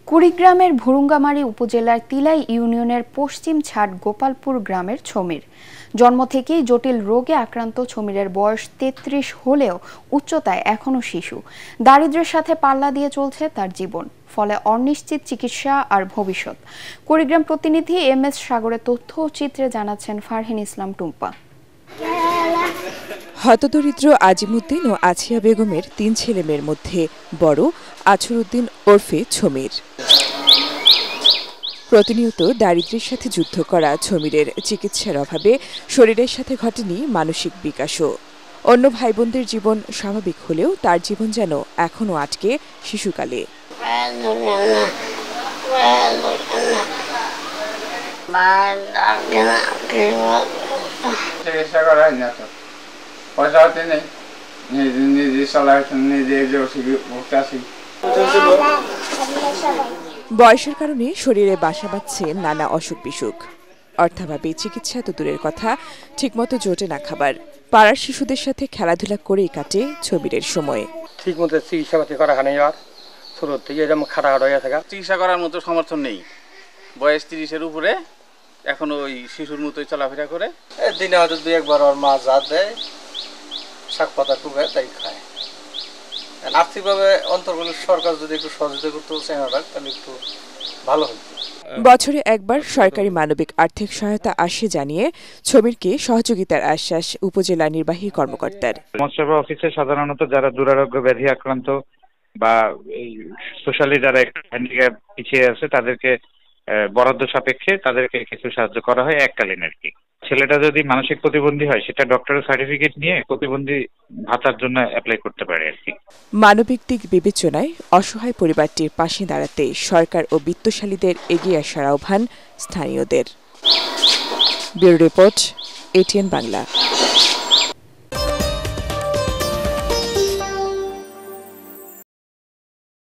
কুড়িগ্রামের ভুরুঙ্গামারী উপজেলার তিলাই ইউনিয়নের পশ্চিম ছাট গোপালপুর গ্রামের ছমির জন্ম থেকেই জটিল রোগে আক্রান্ত ছমিরের বয়স ৩৩ হলেও উচ্চতায় এখনো শিশু। দারিদ্র্যের সাথে পাল্লা দিয়ে চলছে তার জীবন, ফলে অনিশ্চিত চিকিৎসা আর ভবিষ্যৎ। কুড়িগ্রাম প্রতিনিধি MS সাগরের তথ্য ও চিত্রে জানাচ্ছেন ফারহিন ইসলাম টুম্পা। হতদরিদ্র আজিমুদ্দিন ও আছিয়া বেগমের ৩ ছেলেমেয়ের মধ্যে বড় আছরউদ্দিন ওরফে ছমির। প্রতিনিয়ত দারিদ্র্যের সাথে যুদ্ধ করা ছমিরের চিকিৎসার অভাবে শরীরের সাথে ঘটেনি মানসিক বিকাশও। অন্য ভাই বোনদের জীবন স্বাভাবিক হলেও তার জীবন যেন এখনো আটকে শিশুকালে। বয়সের কারণে শরীরে বাসা বাঁধছে নানা অসুখ বিসুখ। অর্থাভাবে চিকিৎসা তো দূরের কথা, ঠিকমতো জোটে না খাবার। পাড়ার শিশুদের সাথে খেলাধুলা করেই কাটে ছবিরের সময়। ঠিকমতো চিকিৎসা পাতি করা হয় আর ছোট থেকে এরকম খারাপ হয়ে থাকা, চিকিৎসা করার মতো সমর্থন নেই। বয়স 30-এর উপরে, এখন ওই শিশুর মতোই চলাফেরা করে। দিনে হয়তো 2-1 বার ওর মা যা দেয় শাক পাতা টুকে তাই খায়। আর্থিকভাবে অন্তর্গত সরকার যদি একটু সহযোগিতা করতে তাহলে একটু ভালো হতো। বছরে একবার সরকারি মানবিক আর্থিক সহায়তা আসে জানিয়ে ছমিরকে সহযোগিতার আশ্বাস উপজেলা নির্বাহী কর্মকর্তার। সমাজসেবা অফিসে সাধারণত যারা দুরারোগ্য ব্যাধি আক্রান্ত বা সোশ্যালি যারা একটু হ্যান্ডিক্যাপ পিছিয়ে আছে তাদেরকে বরাদ্দ সাপেক্ষে তাদেরকে কিছু সাহায্য করা হয় এককালীন আর কি। ছেলেটা যদি মানসিক প্রতিবন্ধী হয় সেটা ডক্টরের সার্টিফিকেট নিয়ে প্রতিবন্ধী ভাতার জন্য অ্যাপ্লাই করতে পারে আর কি। মানবিক দিক বিবেচনায় অসহায় পরিবারটির পাশে দাঁড়াতে সরকার ও বিত্তশালীদের এগিয়ে আসার আহ্বান স্থানীয়দের। Bureau report, ATN Bangla.